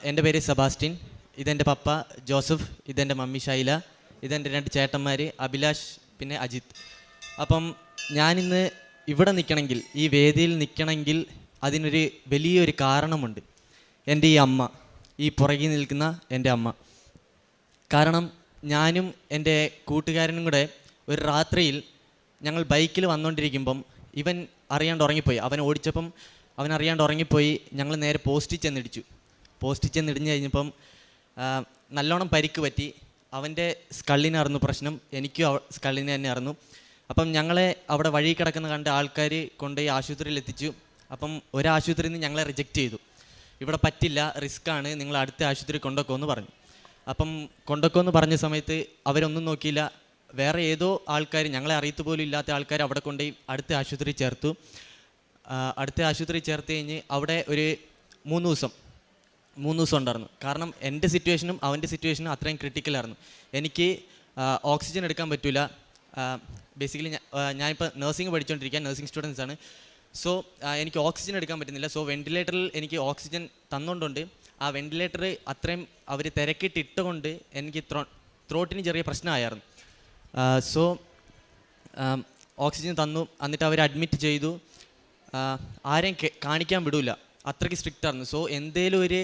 എൻ്റെ പേര് സെബാസ്റ്റ്യൻ. ഇതെൻ്റെ പപ്പ ജോസഫ്, ഇതെൻ്റെ മമ്മി ഷൈല, ഇതെൻ്റെ 2 ചേട്ടന്മാർ അഭിലാഷ് പിന്നെ അജിത്ത്. അപ്പം ഞാനിന്ന് ഇവിടെ നിൽക്കണമെങ്കിൽ, ഈ വേദിയിൽ നിൽക്കണമെങ്കിൽ അതിനൊരു വലിയൊരു കാരണമുണ്ട്. എൻ്റെ ഈ അമ്മ, ഈ പുറകിൽ നിൽക്കുന്ന എൻ്റെ അമ്മ. കാരണം ഞാനും എൻ്റെ കൂട്ടുകാരനും കൂടെ ഒരു രാത്രിയിൽ ഞങ്ങൾ ബൈക്കിൽ വന്നുകൊണ്ടിരിക്കുമ്പം ഇവൻ അറിയാണ്ട് ഉറങ്ങിപ്പോയി. അവൻ ഓടിച്ചപ്പം അവൻ അറിയാണ്ട് ഉറങ്ങിപ്പോയി. ഞങ്ങൾ നേരെ പോസ്റ്റിൽ ചെന്നിടിച്ചു. പോസ്റ്റിൽ ചെന്നിടിഞ്ഞ് കഴിഞ്ഞപ്പം നല്ലോണം പരിക്ക് പറ്റി. അവൻ്റെ സ്കള്ളിനായിരുന്നു പ്രശ്നം, എനിക്കും സ്കള്ളിന് തന്നെ ആയിരുന്നു. അപ്പം ഞങ്ങളെ അവിടെ വഴി കിടക്കുന്ന കണ്ട ആൾക്കാർ കൊണ്ടുപോയി ആശുപത്രിയിൽ എത്തിച്ചു. അപ്പം ഒരാശുപത്രിയിൽ നിന്ന് ഞങ്ങളെ റിജക്റ്റ് ചെയ്തു. ഇവിടെ പറ്റില്ല, റിസ്ക്കാണ്, നിങ്ങൾ അടുത്ത ആശുപത്രി കൊണ്ടുപോക്കുമെന്ന് പറഞ്ഞു. അപ്പം കൊണ്ടുപോക്കുമെന്ന് പറഞ്ഞ സമയത്ത് അവരൊന്നും നോക്കിയില്ല. വേറെ ഏതോ ആൾക്കാർ, ഞങ്ങളെ അറിയത്ത് പോലും ഇല്ലാത്ത ആൾക്കാർ അവിടെ കൊണ്ടുപോയി അടുത്ത ആശുപത്രി ചേർത്തു. അടുത്ത ആശുപത്രി ചേർത്ത് കഴിഞ്ഞ് അവിടെ ഒരു 3 ദിവസം ഉണ്ടായിരുന്നു. കാരണം എൻ്റെ സിറ്റുവേഷനും അവൻ്റെ സിറ്റുവേഷനും അത്രയും ക്രിട്ടിക്കലായിരുന്നു. എനിക്ക് ഓക്സിജൻ എടുക്കാൻ പറ്റില്ല. ബേസിക്കലി ഞാനിപ്പോൾ നഴ്സിംഗ് പഠിച്ചുകൊണ്ടിരിക്കുക, നഴ്സിംഗ് സ്റ്റുഡൻസാണ്. സോ എനിക്ക് ഓക്സിജൻ എടുക്കാൻ പറ്റുന്നില്ല. സോ വെൻറ്റിലേറ്ററിൽ എനിക്ക് ഓക്സിജൻ തന്നുകൊണ്ടുണ്ട്. ആ വെൻറ്റിലേറ്റർ അത്രയും അവർ തിരക്കിട്ടിട്ടുകൊണ്ട് എനിക്ക് ത്രോട്ടിന് ചെറിയ പ്രശ്നമായിരുന്നു. സോ ഓക്സിജൻ തന്നു. എന്നിട്ട് അവർ അഡ്മിറ്റ് ചെയ്തു. ആരെയും കാണിക്കാൻ വിടില്ല, അത്രയ്ക്ക് സ്ട്രിക്റ്റ് ആയിരുന്നു. സോ എന്തേലും ഒരു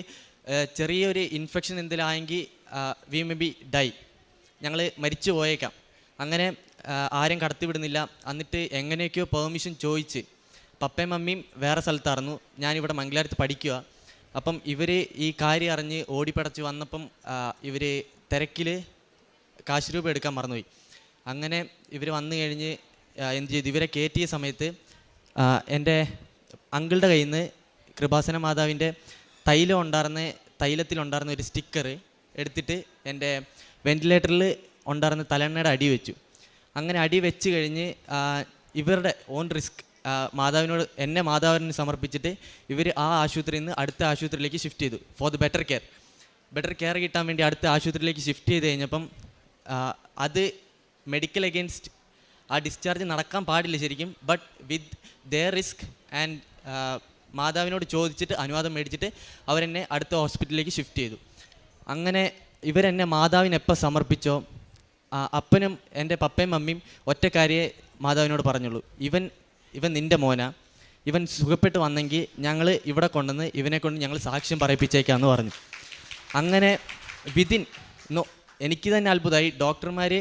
ചെറിയൊരു ഇൻഫെക്ഷൻ എന്തെങ്കിലും ആയെങ്കിൽ വി മേ ബി ഡൈ, ഞങ്ങൾ മരിച്ചു പോയേക്കാം. അങ്ങനെ ആരെയും കടത്തി വിടുന്നില്ല. എന്നിട്ട് എങ്ങനെയൊക്കെയോ പെർമിഷൻ ചോദിച്ച്, പപ്പയും മമ്മിയും വേറെ സ്ഥലത്തായിരുന്നു, ഞാനിവിടെ മംഗലാപുരത്ത് പഠിക്കുക. അപ്പം ഇവർ ഈ കാര്യം അറിഞ്ഞ് ഓടിപ്പടച്ച് വന്നപ്പം ഇവർ തിരക്കിൽ കാശ് രൂപ എടുക്കാൻ മറന്നുപോയി. അങ്ങനെ ഇവർ വന്നു കഴിഞ്ഞ് എന്ത് ചെയ്തു, ഇവരെ കയറ്റിയ സമയത്ത് എൻ്റെ അങ്കിളുടെ കയ്യിൽ നിന്ന് കൃപാസന മാതാവിൻ്റെ തൈലത്തിലുണ്ടായിരുന്ന ഒരു സ്റ്റിക്കർ എടുത്തിട്ട് എൻ്റെ വെൻറ്റിലേറ്ററിൽ ഉണ്ടായിരുന്ന തലണ്ണയുടെ അടി വെച്ചു. അങ്ങനെ അടി വെച്ച് കഴിഞ്ഞ് ഇവരുടെ ഓൺ റിസ്ക് എന്നെ മാതാവിന് സമർപ്പിച്ചിട്ട് ഇവർ ആ ആശുപത്രിയിൽ നിന്ന് അടുത്ത ആശുപത്രിയിലേക്ക് ഷിഫ്റ്റ് ചെയ്തു. ഫോർ ദ ബെറ്റർ കെയർ കിട്ടാൻ വേണ്ടി അടുത്ത ആശുപത്രിയിലേക്ക് ഷിഫ്റ്റ് ചെയ്ത് കഴിഞ്ഞപ്പം അത് മെഡിക്കൽ അഗെയിൻസ്റ്റ് ആ ഡിസ്ചാർജ് നടക്കാൻ പാടില്ല ശരിക്കും. But with their risk and മാതാവിനോട് ചോദിച്ചിട്ട് അനുവാദം മേടിച്ചിട്ട് അവരെന്നെ അടുത്ത ഹോസ്പിറ്റലിലേക്ക് ഷിഫ്റ്റ് ചെയ്തു. അങ്ങനെ ഇവരെന്നെ മാതാവിനെപ്പോൾ സമർപ്പിച്ചോ അപ്പനും എൻ്റെ പപ്പയും മമ്മിയും ഒറ്റ കാര്യമേ മാതാവിനോട് പറഞ്ഞുള്ളൂ, ഇവൻ നിൻ്റെ മോനാ, ഇവൻ സുഖപ്പെട്ട് വന്നെങ്കിൽ ഞങ്ങൾ ഇവിടെ കൊണ്ടുവന്ന് ഇവനെ കൊണ്ട് ഞങ്ങൾ സാക്ഷ്യം പറയിപ്പിച്ചേക്കാമെന്ന് പറഞ്ഞു. അങ്ങനെ എനിക്ക് തന്നെ അത്ഭുതമായി. ഡോക്ടർമാർ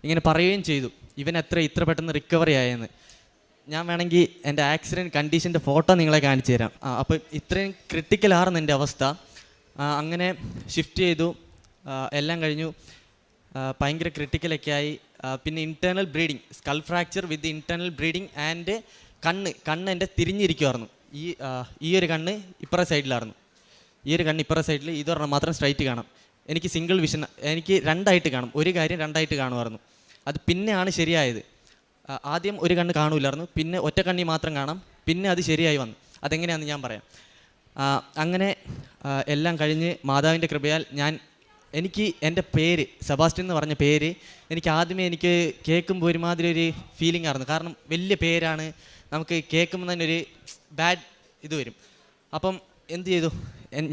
ഇങ്ങനെ പറയുകയും ചെയ്തു ഇവൻ ഇത്ര പെട്ടെന്ന് റിക്കവറി ആയെന്ന്. ഞാൻ വേണമെങ്കിൽ എൻ്റെ ആക്സിഡൻറ്റ് കണ്ടീഷൻ്റെ ഫോട്ടോ നിങ്ങളെ കാണിച്ചു തരാം. അപ്പോൾ ഇത്രയും ക്രിട്ടിക്കലായിരുന്നു എൻ്റെ അവസ്ഥ. അങ്ങനെ ഷിഫ്റ്റ് ചെയ്തു, എല്ലാം കഴിഞ്ഞു. ഭയങ്കര ക്രിട്ടിക്കലൊക്കെ ആയി. പിന്നെ internal bleeding, skull fracture with internal bleeding and കണ്ണ് എൻ്റെ തിരിഞ്ഞിരിക്കുമായിരുന്നു. ഈ ഒരു കണ്ണ് ഇപ്പുറ സൈഡിലായിരുന്നു, ഈ ഒരു കണ്ണ് ഇപ്പുറ സൈഡിൽ, ഇതൊരെണ്ണം മാത്രം സ്ട്രൈറ്റ് കാണാം. എനിക്ക് സിംഗിൾ വിഷൻ, എനിക്ക് 2 ആയിട്ട് കാണും, ഒരു കാര്യം 2 ആയിട്ട് കാണുമായിരുന്നു. അത് പിന്നെയാണ് ശരിയായത്. ആദ്യം ഒരു കണ്ണ് കാണൂലായിരുന്നു, പിന്നെ ഒറ്റ കണ്ണി മാത്രം കാണാം, പിന്നെ അത് ശരിയായി വന്നു. അതെങ്ങനെയാണെന്ന് ഞാൻ പറയാം. അങ്ങനെ എല്ലാം കഴിഞ്ഞ് മാതാവിൻ്റെ കൃപയാൽ എനിക്ക് എൻ്റെ പേര് സെബാസ്റ്റ്യൻ എന്ന് പറഞ്ഞ പേര് എനിക്ക് ആദ്യമേ കേൾക്കുമ്പോൾ ഒരുമാതിരി ഒരു ഫീലിംഗ് ആയിരുന്നു. കാരണം വലിയ പേരാണ്, നമുക്ക് കേൾക്കുമ്പോൾ തന്നെ ഒരു ബാഡ് ഇത് വരും. അപ്പം എന്ത് ചെയ്തു,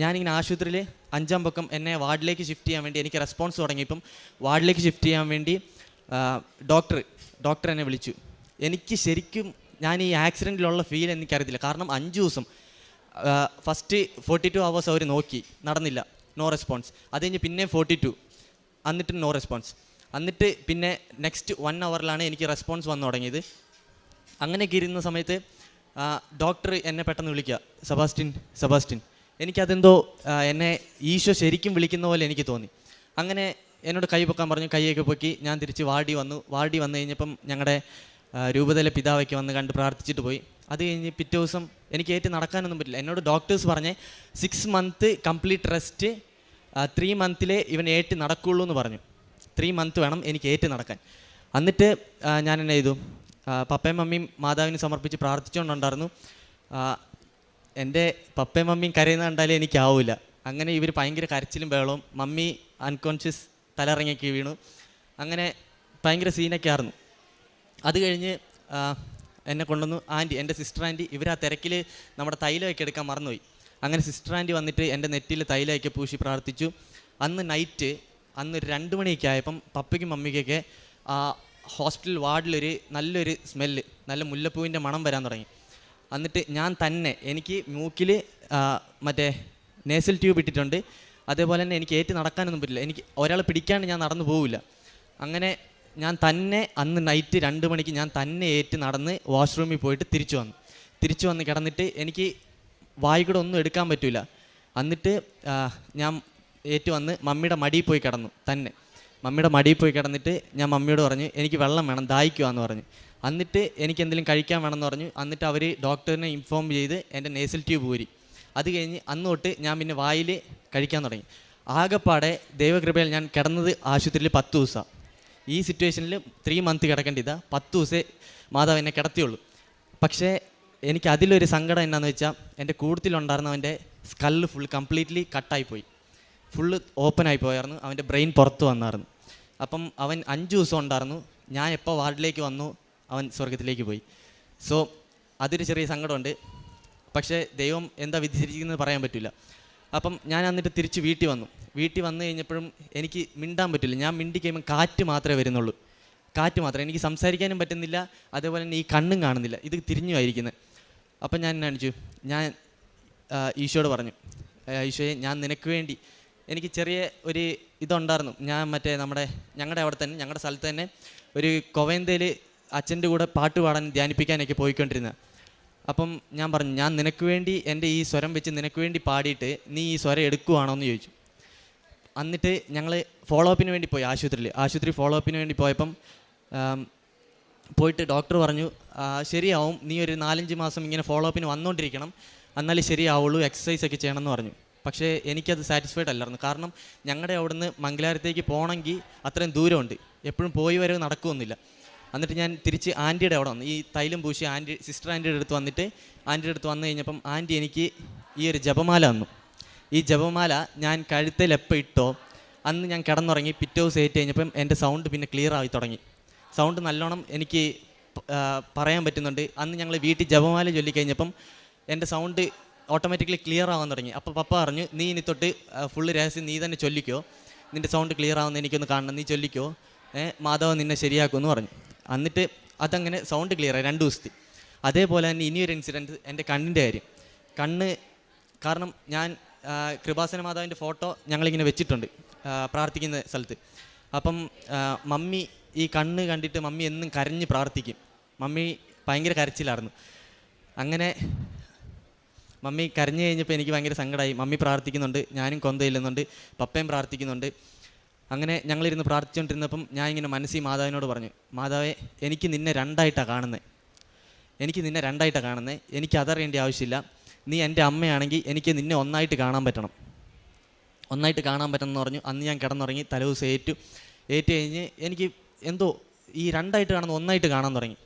ഞാനിങ്ങനെ ആശുപത്രിയിൽ 5-ാം പക്കം എന്നെ വാർഡിലേക്ക് ഷിഫ്റ്റ് ചെയ്യാൻ വേണ്ടി, എനിക്ക് റെസ്പോൺസ് തുടങ്ങിയപ്പം വാർഡിലേക്ക് ഷിഫ്റ്റ് ചെയ്യാൻ വേണ്ടി ഡോക്ടർ എന്നെ വിളിച്ചു. എനിക്ക് ശരിക്കും ഞാൻ ഈ ആക്സിഡൻറ്റിലുള്ള ഫീൽ എനിക്കറിയത്തില്ല. കാരണം 5 ദിവസം ഫസ്റ്റ് 42 hours അവർ നോക്കി, നടന്നില്ല, നോ റെസ്പോൺസ്. അത് കഴിഞ്ഞ് പിന്നെ 42, എന്നിട്ട് നോ റെസ്പോൺസ്. എന്നിട്ട് പിന്നെ നെക്സ്റ്റ് 1 hourലാണ് എനിക്ക് റെസ്പോൺസ് വന്നു തുടങ്ങിയത്. അങ്ങനെയൊക്കെ ഇരുന്ന സമയത്ത് ഡോക്ടർ എന്നെ പെട്ടെന്ന് വിളിക്കുക, സെബാസ്റ്റ്യൻ. എനിക്കതെന്തോ എന്നെ ഈശോ ശരിക്കും വിളിക്കുന്ന പോലെ എനിക്ക് തോന്നി. അങ്ങനെ എന്നോട് കൈ പൊക്കാൻ പറഞ്ഞു. കൈയൊക്കെ പൊക്കി ഞാൻ തിരിച്ച് വാർഡിൽ വന്നു കഴിഞ്ഞപ്പം ഞങ്ങളുടെ രൂപതയിലെ പിതാവൊക്കെ വന്ന് കണ്ട് പ്രാർത്ഥിച്ചിട്ട് പോയി. അത് കഴിഞ്ഞ് പിറ്റേ ദിവസം എനിക്ക് നടക്കാനൊന്നും പറ്റില്ല. എന്നോട് ഡോക്ടേഴ്സ് പറഞ്ഞ് 6 month കംപ്ലീറ്റ് റെസ്റ്റ്, 3 months ഇവൻ നടക്കുള്ളൂ എന്ന് പറഞ്ഞു. 3 months വേണം എനിക്ക് നടക്കാൻ. എന്നിട്ട് ഞാൻ എന്നെ ചെയ്തു, പപ്പയും മമ്മിയും മാതാവിന് സമർപ്പിച്ച് പ്രാർത്ഥിച്ചുകൊണ്ടുണ്ടായിരുന്നു. എൻ്റെ പപ്പയും മമ്മിയും കരയുന്ന കണ്ടാലേ എനിക്കാവില്ല. അങ്ങനെ ഇവർ ഭയങ്കര കരച്ചിലും ബഹളവും, മമ്മി അൺകോൺഷ്യസ് തലയിറങ്ങിയൊക്കെ വീണു. അങ്ങനെ ഭയങ്കര സീനൊക്കെ ആയിരുന്നു. അത് കഴിഞ്ഞ് എന്നെ കൊണ്ടുവന്നു എൻ്റെ സിസ്റ്റർ ആൻറ്റി. ഇവർ ആ തിരക്കിൽ നമ്മുടെ തൈലമൊക്കെ എടുക്കാൻ മറന്നുപോയി. അങ്ങനെ സിസ്റ്റർ ആൻറ്റി വന്നിട്ട് എൻ്റെ നെറ്റിയിൽ തൈലമൊക്കെ പൂശി പ്രാർത്ഥിച്ചു. അന്ന് നൈറ്റ് ഒരു 2 മണിയൊക്കെ ആയപ്പം പപ്പയ്ക്കും മമ്മിക്കൊക്കെ ആ ഹോസ്പിറ്റൽ വാർഡിലൊരു നല്ലൊരു സ്മെല്ല്, നല്ല മുല്ലപ്പൂവിൻ്റെ മണം വരാൻ തുടങ്ങി. എന്നിട്ട് ഞാൻ തന്നെ, എനിക്ക് മൂക്കിൽ മറ്റേ നേസൽ ട്യൂബ് ഇട്ടിട്ടുണ്ട്, അതേപോലെ തന്നെ എനിക്ക് ഏറ്റ് നടക്കാനൊന്നും പറ്റില്ല, എനിക്ക് ഒരാൾ പിടിക്കാണ്ട് ഞാൻ നടന്നു പോവില്ല. അങ്ങനെ ഞാൻ തന്നെ അന്ന് നൈറ്റ് 2 മണിക്ക് ഞാൻ തന്നെ ഏറ്റ് നടന്ന് വാഷ്റൂമിൽ പോയിട്ട് തിരിച്ചു വന്ന് കിടന്നിട്ട് എനിക്ക് വായിക്കൂടെ ഒന്നും എടുക്കാൻ പറ്റില്ല. എന്നിട്ട് ഞാൻ ഏറ്റ് വന്ന് മമ്മിയുടെ മടിയിൽ പോയി കിടന്നു. മമ്മിയുടെ മടിയിൽ പോയി കിടന്നിട്ട് ഞാൻ മമ്മിയോട് പറഞ്ഞു എനിക്ക് വെള്ളം വേണം, ദാഹിക്കുവാന്ന് പറഞ്ഞു. എന്നിട്ട് എനിക്ക് എന്തെങ്കിലും കഴിക്കാൻ വേണമെന്ന് പറഞ്ഞു. എന്നിട്ട് അവർ ഡോക്ടറിനെ ഇൻഫോം ചെയ്ത് എൻ്റെ നേസൽ ട്യൂബ് ഊരി. അത് കഴിഞ്ഞ് അന്ന് തൊട്ട് ഞാൻ പിന്നെ വായിൽ കഴിക്കാൻ തുടങ്ങി. ആകെപ്പാടെ ദൈവകൃപയിൽ ഞാൻ കിടന്നത് ആശുപത്രിയിൽ 10 ദിവസം. ഈ സിറ്റുവേഷനിൽ 3 മന്ത് കിടക്കേണ്ടതാണ്, 10 ദിവസമേ മാതാവ് എന്നെ കിടത്തിയുള്ളൂ. പക്ഷേ എനിക്ക് അതിലൊരു സങ്കടം എന്നാന്ന് വെച്ചാൽ എൻ്റെ കൂട്ടത്തിലുണ്ടായിരുന്നവൻ്റെ സ്കല്ല് ഫുൾ കംപ്ലീറ്റ്ലി കട്ടായിപ്പോയി, ഫുള്ള് ഓപ്പണായി പോയായിരുന്നു, അവൻ്റെ ബ്രെയിൻ പുറത്ത് വന്നായിരുന്നു. അപ്പം അവൻ 5 ദിവസം ഉണ്ടായിരുന്നു. ഞാൻ എപ്പോൾ വാർഡിലേക്ക് വന്നു അവൻ സ്വർഗത്തിലേക്ക് പോയി. സോ അതൊരു ചെറിയ സങ്കടമുണ്ട്. പക്ഷേ ദൈവം എന്താ വിധിച്ചിരിക്കുന്നത് പറയാൻ പറ്റില്ല. അപ്പം ഞാൻ എന്നിട്ട് തിരിച്ച് വീട്ടിൽ വന്നു കഴിഞ്ഞപ്പോഴും എനിക്ക് മിണ്ടാൻ പറ്റില്ല. ഞാൻ മിണ്ടി കഴിയുമ്പോൾ കാറ്റ് മാത്രമേ വരുന്നുള്ളൂ, കാറ്റ് മാത്രം. എനിക്ക് സംസാരിക്കാനും പറ്റുന്നില്ല, അതേപോലെ തന്നെ ഈ കണ്ണും കാണുന്നില്ല, ഇത് തിരിഞ്ഞുമായിരിക്കുന്നത്. അപ്പം ഞാൻ കാണിച്ചു, ഞാൻ ഈശോയോട് പറഞ്ഞു, ഈശോയെ ഞാൻ നിനക്ക് വേണ്ടി, എനിക്ക് ചെറിയ ഒരു ഇതുണ്ടായിരുന്നു. ഞാൻ മറ്റേ ഞങ്ങളുടെ അവിടെ തന്നെ, ഞങ്ങളുടെ സ്ഥലത്ത് തന്നെ ഒരു കൊവന്തയിൽ അച്ഛൻ്റെ കൂടെ പാട്ട് പാടാൻ ധ്യാനിപ്പിക്കാനൊക്കെ പോയിക്കൊണ്ടിരുന്നത്. അപ്പം ഞാൻ പറഞ്ഞു, ഞാൻ നിനക്ക് വേണ്ടി എൻ്റെ ഈ സ്വരം വെച്ച് നിനക്ക് വേണ്ടി പാടിയിട്ട് നീ ഈ സ്വരം എടുക്കുവാണോ എന്ന് ചോദിച്ചു. എന്നിട്ട് ഞങ്ങൾ ഫോളോ അപ്പിന് വേണ്ടി പോയി ആശുപത്രി ഫോളോ അപ്പിന് വേണ്ടി പോയപ്പം പോയിട്ട് ഡോക്ടർ പറഞ്ഞു ശരിയാവും, നീ ഒരു 4-5 മാസം ഇങ്ങനെ ഫോളോ അപ്പിന് വന്നുകൊണ്ടിരിക്കണം, എന്നാലേ ശരിയാവുള്ളൂ, എക്സസൈസ് ഒക്കെ ചെയ്യണമെന്ന് പറഞ്ഞു. പക്ഷേ എനിക്കത് സാറ്റിസ്ഫൈഡ് അല്ലായിരുന്നു. കാരണം ഞങ്ങളുടെ അവിടുന്ന് മംഗലാപുരത്തേക്ക് പോകണമെങ്കിൽ അത്രയും ദൂരമുണ്ട്, എപ്പോഴും പോയി വരവ് നടക്കുമൊന്നുമില്ല. എന്നിട്ട് ഞാൻ തിരിച്ച് ആൻറ്റിയുടെ അവിടെ വന്നു, ഈ തൈലം പൂശി സിസ്റ്റർ ആൻറ്റിയുടെ അടുത്ത് വന്നു കഴിഞ്ഞപ്പം ആൻറ്റി എനിക്ക് ഈ ഒരു ജപമാല തന്നു. ഈ ജപമാല ഞാൻ കഴുത്തിൽ എപ്പോൾ ഇട്ടോ അന്ന് ഞാൻ കിടന്നുറങ്ങി. പിറ്റേ ദിവസം ഏറ്റ് കഴിഞ്ഞപ്പം എൻ്റെ സൗണ്ട് പിന്നെ ക്ലിയർ ആയി തുടങ്ങി. സൗണ്ട് നല്ലോണം എനിക്ക് പറയാൻ പറ്റുന്നുണ്ട്. അന്ന് ഞങ്ങൾ വീട്ടിൽ ജപമാല ചൊല്ലിക്കഴിഞ്ഞപ്പം എൻ്റെ സൗണ്ട് ഓട്ടോമാറ്റിക്കലി ക്ലിയർ ആവാൻ തുടങ്ങി. അപ്പോൾ പപ്പ പറഞ്ഞു, നീ ഇനി തൊട്ട് ഫുള്ള് രഹസ്യം നീ തന്നെ ചൊല്ലിക്കോ, നിൻ്റെ സൗണ്ട് ക്ലിയർ ആവുന്ന എനിക്കൊന്ന് കാണണം, നീ ചൊല്ലിക്കോ, മാധവൻ നിന്നെ ശരിയാക്കുമെന്ന് പറഞ്ഞു. എന്നിട്ട് അതങ്ങനെ സൗണ്ട് ക്ലിയർ ആയി 2 ദിവസത്തിൽ. അതേപോലെ തന്നെ ഇനിയൊരു ഇൻസിഡൻറ്റ്, എൻ്റെ കണ്ണിൻ്റെ കാര്യം. കാരണം ഞാൻ കൃപാസന മാതാവിൻ്റെ ഫോട്ടോ ഞങ്ങളിങ്ങനെ വെച്ചിട്ടുണ്ട് പ്രാർത്ഥിക്കുന്ന സ്ഥലത്ത്. അപ്പം മമ്മി ഈ കണ്ണ് കണ്ടിട്ട് മമ്മി എന്നും കരഞ്ഞ് പ്രാർത്ഥിക്കും. മമ്മി ഭയങ്കര കരച്ചിലായിരുന്നു. അങ്ങനെ മമ്മി കരഞ്ഞു കഴിഞ്ഞപ്പോൾ എനിക്ക് ഭയങ്കര സങ്കടമായി. മമ്മി പ്രാർത്ഥിക്കുന്നുണ്ട്, ഞാനും കൊന്ത ചെല്ലുന്നുണ്ട്, പപ്പയും പ്രാർത്ഥിക്കുന്നുണ്ട്. അങ്ങനെ ഞങ്ങളിരുന്ന് പ്രാർത്ഥിച്ചുകൊണ്ടിരുന്നപ്പം ഞാൻ ഇങ്ങനെ മനസ്സിൽ മാതാവിനോട് പറഞ്ഞു, മാതാവേ എനിക്ക് നിന്നെ രണ്ടായിട്ടാണ് കാണുന്നത്, എനിക്ക് അതറിയേണ്ട ആവശ്യമില്ല. നീ എൻ്റെ അമ്മയാണെങ്കിൽ എനിക്ക് നിന്നെ ഒന്നായിട്ട് കാണാൻ പറ്റണം എന്ന് പറഞ്ഞു. അന്ന് ഞാൻ കിടന്നുറങ്ങി, തലേദിവസം ഏറ്റ് കഴിഞ്ഞ് എനിക്ക് എന്തോ ഈ രണ്ടായിട്ട് കാണുന്ന ഒന്നായിട്ട് കാണാൻ തുടങ്ങി.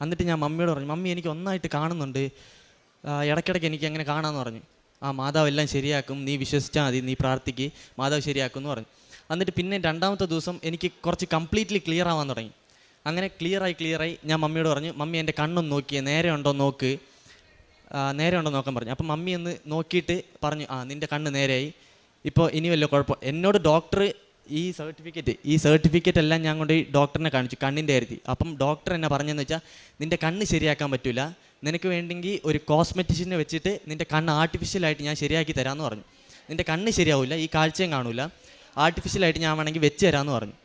എന്നിട്ട് ഞാൻ മമ്മിയോട് പറഞ്ഞു, മമ്മി എനിക്ക് ഒന്നായിട്ട് കാണുന്നുണ്ട്, ഇടയ്ക്കിടയ്ക്ക് എനിക്ക് അങ്ങനെ കാണാമെന്ന് പറഞ്ഞു. മാതാവ് എല്ലാം ശരിയാക്കും, നീ വിശ്വസിച്ചാൽ മതി, നീ പ്രാർത്ഥിക്ക്, മാതാവ് ശരിയാക്കും എന്ന് പറഞ്ഞു. എന്നിട്ട് പിന്നെ 2ാമത്തെ ദിവസം എനിക്ക് കുറച്ച് കംപ്ലീറ്റ്ലി ക്ലിയർ ആവാൻ തുടങ്ങി. അങ്ങനെ ക്ലിയറായി ഞാൻ മമ്മിയോട് പറഞ്ഞു, മമ്മി എൻ്റെ കണ്ണൊന്ന് നോക്കിയേ, നേരെ ഉണ്ടോ നോക്കാൻ പറഞ്ഞു. അപ്പം മമ്മി ഒന്ന് നോക്കിയിട്ട് പറഞ്ഞു, നിൻ്റെ കണ്ണ് നേരെയായി, ഇപ്പോൾ ഇനി വല്ല കുഴപ്പം. എന്നോട് ഡോക്ടർ ഈ സർട്ടിഫിക്കറ്റ് എല്ലാം ഞാൻ കൊണ്ട് ഡോക്ടറിനെ കാണിച്ചു കണ്ണിൻ്റെ കാര്യത്തിൽ. അപ്പം ഡോക്ടർ എന്നെ പറഞ്ഞതെന്ന് വെച്ചാൽ, നിൻ്റെ കണ്ണ് ശരിയാക്കാൻ പറ്റില്ല, നിനക്ക് വേണ്ടെങ്കിൽ ഒരു കോസ്മെറ്റിഷ്യനെ വെച്ചിട്ട് നിൻ്റെ കണ്ണ് ആർട്ടിഫിഷ്യലായിട്ട് ഞാൻ ശരിയാക്കി തരാമെന്ന് പറഞ്ഞു. നിൻ്റെ കണ്ണ് ശരിയാവില്ല, ഈ കാഴ്ചയും കാണില്ല, ആർട്ടിഫിഷ്യലായിട്ട് ഞാൻ വേണമെങ്കിൽ വെച്ച് തരാമെന്ന് പറഞ്ഞു.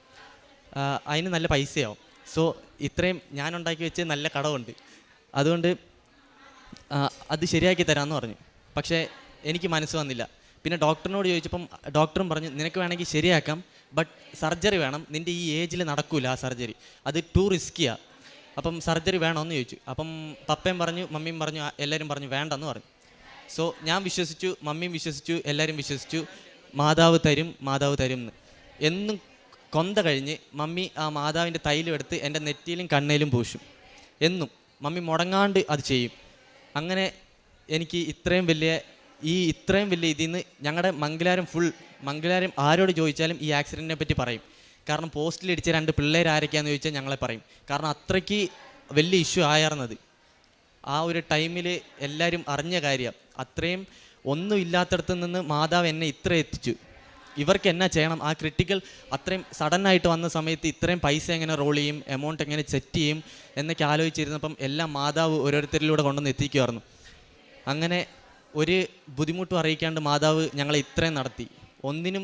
അതിന് നല്ല പൈസയാവും. സോ ഇത്രയും ഞാൻ ഉണ്ടാക്കി വെച്ച് നല്ല കടമുണ്ട്, അതുകൊണ്ട് അത് ശരിയാക്കി തരാമെന്ന് പറഞ്ഞു. പക്ഷേ എനിക്ക് മനസ്സ് വന്നില്ല. പിന്നെ ഡോക്ടറിനോട് ചോദിച്ചപ്പം ഡോക്ടറും പറഞ്ഞു, നിനക്ക് വേണമെങ്കിൽ ശരിയാക്കാം, ബട്ട് സർജറി വേണം, നിൻ്റെ ഈ ഏജിൽ നടക്കില്ല ആ സർജറി, അത് ടു റിസ്ക്കിയാണ്, അപ്പം സർജറി വേണമെന്ന് ചോദിച്ചു. അപ്പം പപ്പയും പറഞ്ഞു, മമ്മിയും പറഞ്ഞു, എല്ലാവരും പറഞ്ഞു വേണ്ടെന്ന് പറഞ്ഞു. സോ ഞാൻ വിശ്വസിച്ചു, മമ്മിയും വിശ്വസിച്ചു, എല്ലാവരും വിശ്വസിച്ചു, മാതാവ് തരും എന്ന്. എന്നും കൊന്ത കഴിഞ്ഞ് മമ്മി ആ മാതാവിൻ്റെ തൈലം എടുത്ത് എൻ്റെ നെറ്റിയിലും കണ്ണയിലും പൂശും. എന്നും മമ്മി മുടങ്ങാണ്ട് അത് ചെയ്യും. അങ്ങനെ എനിക്ക് ഇത്രയും വലിയ ഇതിൽ നിന്ന് ഞങ്ങളുടെ മംഗലാരം ആരോട് ചോദിച്ചാലും ഈ ആക്സിഡൻറ്റിനെ പറ്റി പറയും. കാരണം പോസ്റ്റിലിടിച്ച 2 പിള്ളേർ ആരൊക്കെയാണെന്ന് ചോദിച്ചാൽ ഞങ്ങളെ പറയും. കാരണം അത്രയ്ക്ക് വലിയ ഇഷ്യൂ ആയിരുന്നത്. ആ ഒരു ടൈമിൽ എല്ലാവരും അറിഞ്ഞ കാര്യം. അത്രയും ഒന്നും ഇല്ലാത്തടത്ത് നിന്ന് മാതാവ് എന്നെ ഇത്ര എത്തിച്ചു. ഇവർക്ക് എന്നാ ചെയ്യണം, ആ ക്രിട്ടിക്കൽ അത്രയും സഡനായിട്ട് വന്ന സമയത്ത് ഇത്രയും പൈസ എങ്ങനെ റോൾ ചെയ്യും, എമൗണ്ട് എങ്ങനെ സെറ്റ് ചെയ്യും എന്നൊക്കെ ആലോചിച്ചിരുന്നപ്പം എല്ലാം മാതാവ് ഓരോരുത്തരിലൂടെ കൊണ്ടുവന്ന് എത്തിക്കുമായിരുന്നു. അങ്ങനെ ഒരു ബുദ്ധിമുട്ടും അറിയിക്കാണ്ട് മാതാവ് ഞങ്ങളെ ഇത്രയും നടത്തി. ഒന്നിനും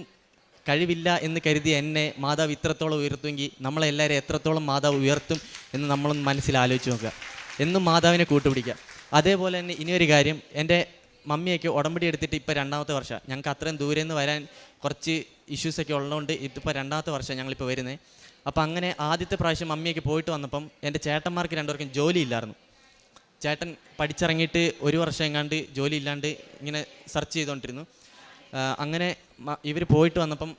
കഴിവില്ല എന്ന് കരുതി എന്നെ മാതാവ് ഇത്രത്തോളം ഉയർത്തുമെങ്കിൽ നമ്മളെല്ലാവരും എത്രത്തോളം മാതാവ് ഉയർത്തും എന്ന് നമ്മളൊന്ന് മനസ്സിൽ ആലോചിച്ച് നോക്കുക. എന്നും മാതാവിനെ കൂട്ടുപിടിക്കുക. അതേപോലെ തന്നെ ഇനിയൊരു കാര്യം, എൻ്റെ മമ്മിയൊക്കെ ഉടമ്പടി എടുത്തിട്ട് ഇപ്പോൾ 2ാമത്തെ വർഷം. ഞങ്ങൾക്ക് അത്രയും ദൂരെ നിന്ന് വരാൻ കുറച്ച് ഇഷ്യൂസൊക്കെ ഉള്ളതുകൊണ്ട് ഇതിപ്പോൾ 2ാമത്തെ വർഷം ഞങ്ങളിപ്പോൾ വരുന്നത്. അപ്പോൾ അങ്ങനെ ആദ്യത്തെ പ്രാവശ്യം മമ്മിയൊക്കെ പോയിട്ട് വന്നപ്പം എൻ്റെ ചേട്ടന്മാർക്ക് 2 പേർക്കും ജോലി ഇല്ലായിരുന്നു. ചേട്ടൻ പഠിച്ചിറങ്ങിയിട്ട് 1 വർഷം എങ്ങാണ്ട് ജോലി ഇല്ലാണ്ട് ഇങ്ങനെ സെർച്ച് ചെയ്തുകൊണ്ടിരുന്നു. അങ്ങനെ ഇവർ പോയിട്ട് വന്നപ്പം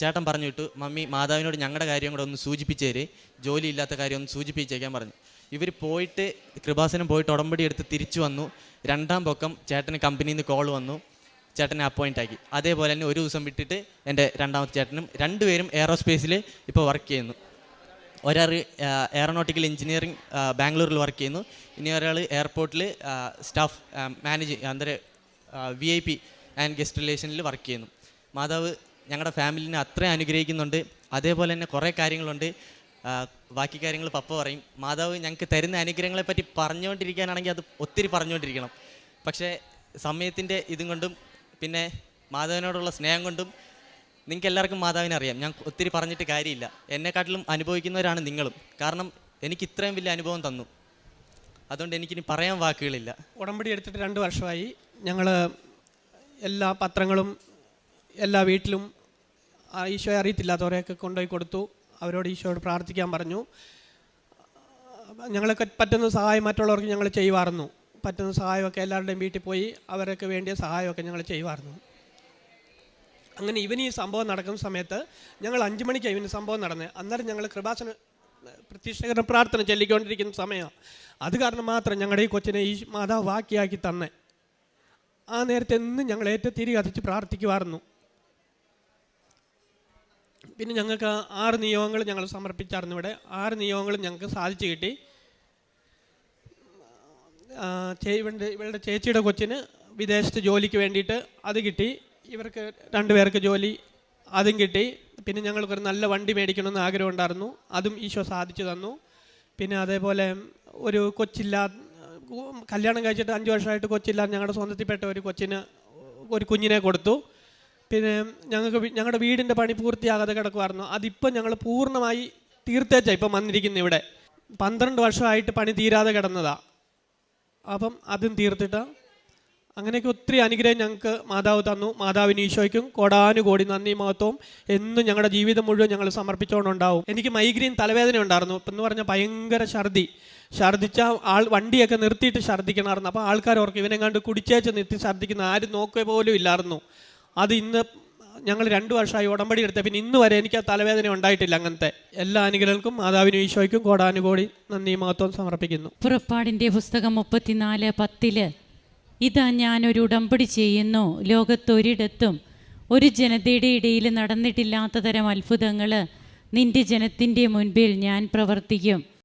ചേട്ടൻ പറഞ്ഞു വിട്ടു, മമ്മി മാതാവിനോട് ഞങ്ങളുടെ കാര്യം കൂടെ ഒന്ന് സൂചിപ്പിച്ചേര്, ജോലി ഇല്ലാത്ത കാര്യം ഒന്ന് സൂചിപ്പിച്ചേക്കാൻ പറഞ്ഞു. ഇവർ പോയിട്ട് കൃപാസനം പോയിട്ട് ഉടമ്പടി എടുത്ത് തിരിച്ചു വന്നു. 2ാം പൊക്കം ചേട്ടന് കമ്പനിയിൽ നിന്ന് കോൾ വന്നു, ചേട്ടനെ അപ്പോയിൻ്റ് ആക്കി. അതേപോലെ തന്നെ ഒരു ദിവസം വിട്ടിട്ട് എൻ്റെ 2ാമത്തെ ചേട്ടനും 2 പേരും എയറോസ്പേസിൽ ഇപ്പോൾ വർക്ക് ചെയ്യുന്നു. ഒരാൾ എയറോനോട്ടിക്കൽ എഞ്ചിനീയറിംഗ് ബാംഗ്ലൂരിൽ വർക്ക് ചെയ്യുന്നു. ഇനി ഒരാൾ എയർപോർട്ടിൽ സ്റ്റാഫ് VIP ആൻഡ് ഗസ്റ്റ് റിലേഷനിൽ വർക്ക് ചെയ്യുന്നു. മാതാവ് ഞങ്ങളുടെ ഫാമിലിനെ അത്രയും അനുഗ്രഹിക്കുന്നുണ്ട്. അതേപോലെ തന്നെ കുറേ കാര്യങ്ങളുണ്ട്, ബാക്കി കാര്യങ്ങൾ പപ്പ പറയും. മാതാവ് ഞങ്ങൾക്ക് തരുന്ന അനുഗ്രഹങ്ങളെപ്പറ്റി പറഞ്ഞുകൊണ്ടിരിക്കാനാണെങ്കിൽ അത് ഒത്തിരി പറഞ്ഞുകൊണ്ടിരിക്കണം. പക്ഷേ സമയത്തിൻ്റെ ഇതും കൊണ്ടും പിന്നെ മാതാവിനോടുള്ള സ്നേഹം കൊണ്ടും നിങ്ങൾക്ക് എല്ലാവർക്കും മാതാവിനെ അറിയാം. ഞാൻ ഒത്തിരി പറഞ്ഞിട്ട് കാര്യമില്ല. എന്നെക്കാട്ടിലും അനുഭവിക്കുന്നവരാണ് നിങ്ങളും. കാരണം എനിക്ക് ഇത്രയും വലിയ അനുഭവം തന്നു. അതുകൊണ്ട് എനിക്കിനി പറയാൻ വാക്കുകളില്ല. ഉടമ്പടി എടുത്തിട്ട് 2 വർഷമായി. ഞങ്ങൾ എല്ലാ പത്രങ്ങളും എല്ലാ വീട്ടിലും ഈശോയെ അറിയത്തില്ലാത്തവരെയൊക്കെ കൊണ്ടുപോയി കൊടുത്തു. അവരോട് ഈശോയോട് പ്രാർത്ഥിക്കാൻ പറഞ്ഞു. ഞങ്ങളൊക്കെ പറ്റുന്ന സഹായം മറ്റുള്ളവർക്ക് ഞങ്ങൾ ചെയ്യുമായിരുന്നു. പറ്റുന്ന സഹായമൊക്കെ എല്ലാവരുടെയും വീട്ടിൽ പോയി അവരൊക്കെ വേണ്ടിയ സഹായമൊക്കെ ഞങ്ങൾ ചെയ്യുമായിരുന്നു. അങ്ങനെ ഇവന് ഈ സംഭവം നടക്കുന്ന സമയത്ത് ഞങ്ങൾ 5 മണിക്കാണ് ഇവന് സംഭവം നടന്നത്. അന്നേരം ഞങ്ങൾ കൃപാസന പ്രത്യക്ഷീകരണ പ്രാർത്ഥന ചൊല്ലിക്കൊണ്ടിരിക്കുന്ന സമയമാണ്. അത് കാരണം മാത്രം ഞങ്ങളുടെ ഈ കൊച്ചിനെ ഈ മാതാവ് വാക്കിയാക്കി തന്നെ. ആ നേരത്തെ എന്നും ഞങ്ങൾ ഏറ്റവും തിരി കത്തിച്ച് പ്രാർത്ഥിക്കുമായിരുന്നു. പിന്നെ ഞങ്ങൾക്ക് 6 നിയോഗങ്ങൾ ഞങ്ങൾ സമർപ്പിച്ചായിരുന്നു. ഇവിടെ 6 നിയോഗങ്ങളും ഞങ്ങൾക്ക് സാധിച്ചു കിട്ടി. ഇവളുടെ ചേച്ചിയുടെ കൊച്ചിന് വിദേശത്ത് ജോലിക്ക് വേണ്ടിയിട്ട് അത് കിട്ടി. ഇവർക്ക് 2 പേർക്ക് ജോലി അതും കിട്ടി. പിന്നെ ഞങ്ങൾക്കൊരു നല്ല വണ്ടി മേടിക്കണമെന്ന് ആഗ്രഹം ഉണ്ടായിരുന്നു. അതും ഈശോ സാധിച്ചു തന്നു. പിന്നെ അതേപോലെ ഒരു കല്യാണം കഴിച്ചിട്ട് 5 വർഷമായിട്ട് കൊച്ചില്ലാതെ ഞങ്ങളുടെ സ്വന്തത്തിൽപ്പെട്ട ഒരു കുഞ്ഞിനെ കൊടുത്തു. പിന്നെ ഞങ്ങളുടെ വീടിൻ്റെ പണി പൂർത്തിയാകാതെ കിടക്കുമായിരുന്നു. അതിപ്പം ഞങ്ങൾ പൂർണ്ണമായി തീർത്തേച്ചാണ് ഇപ്പം വന്നിരിക്കുന്നത്. ഇവിടെ 12 വർഷമായിട്ട് പണി തീരാതെ കിടന്നതാണ്. അപ്പം അതും തീർത്തിട്ട് അങ്ങനെയൊക്കെ ഒത്തിരി അനുഗ്രഹം ഞങ്ങൾക്ക് മാതാവ് തന്നു. മാതാവിന് ഈശോയ്ക്കും കോടാനുകോടി നന്ദി മഹത്വവും എന്നും ഞങ്ങളുടെ ജീവിതം മുഴുവൻ ഞങ്ങൾ സമർപ്പിച്ചുകൊണ്ടുണ്ടാവും. എനിക്ക് മൈഗ്രെയിൻ തലവേദന ഉണ്ടായിരുന്നു. ഇപ്പം എന്ന് പറഞ്ഞാൽ ഭയങ്കര ഛർദിച്ച വണ്ടിയൊക്കെ നിർത്തിയിട്ട് ഛർദിക്കണമായിരുന്നു. അപ്പോൾ ആൾക്കാർ ഓർക്കും ഇവനെ കണ്ട് കുടിച്ചേച്ച് നിർത്തി ഛർദിക്കുന്ന ആരും നോക്കുക പോലും ഇല്ലായിരുന്നു. അത് ഇന്ന് ഞങ്ങൾ 2 വർഷമായി ഉടമ്പടി എടുത്ത പിന്നെ ഇന്ന് വരെ എനിക്ക് ആ തലവേദന ഉണ്ടായിട്ടില്ല. അങ്ങനത്തെ എല്ലാ അനുഗ്രഹങ്ങൾക്കും മാതാവിനും ഈശോയ്ക്കും കോടാനുകോടി നന്ദി മഹത്വം സമർപ്പിക്കുന്നു. പുറപ്പാടിൻ്റെ പുസ്തകം 34:10 ഇതാ ഞാനൊരു ഉടമ്പടി ചെയ്യുന്നു, ലോകത്തൊരിടത്തും ഒരു ജനതയുടെ ഇടയിൽ നടന്നിട്ടില്ലാത്ത തരം അത്ഭുതങ്ങൾ നിന്റെ ജനത്തിൻ്റെ മുൻപിൽ ഞാൻ പ്രവർത്തിക്കും.